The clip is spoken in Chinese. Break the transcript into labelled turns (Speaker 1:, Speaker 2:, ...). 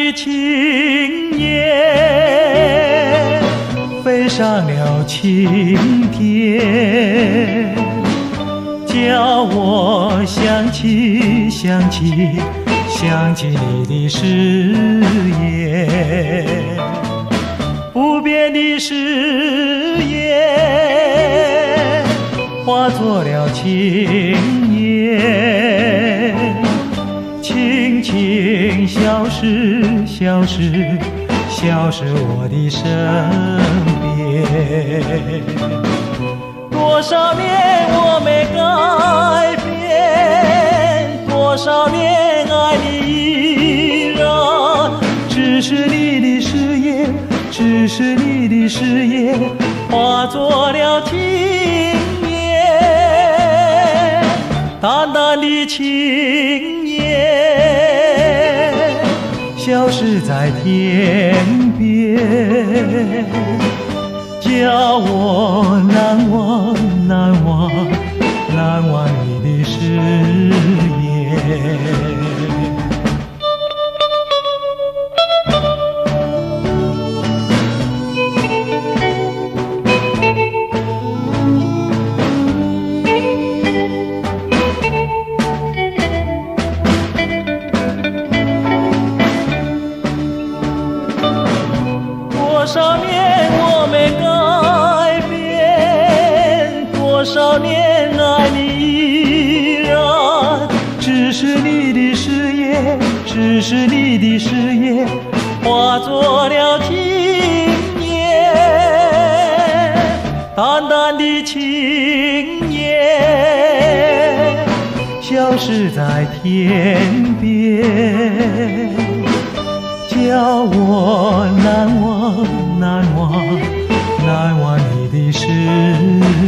Speaker 1: 的青雁飞上了青天，叫我想起你的誓言，不变的誓言化作了青烟，轻轻消失我的身边。多少年我没改变，多少年爱你依然，只是你的誓言化作了青烟，淡淡的青烟消失在天边，叫我难忘你的誓言。多少年我没改变，多少年爱你依然，只是你的誓言化作了青烟，淡淡的青烟消失在天边，叫我难忘你的誓言。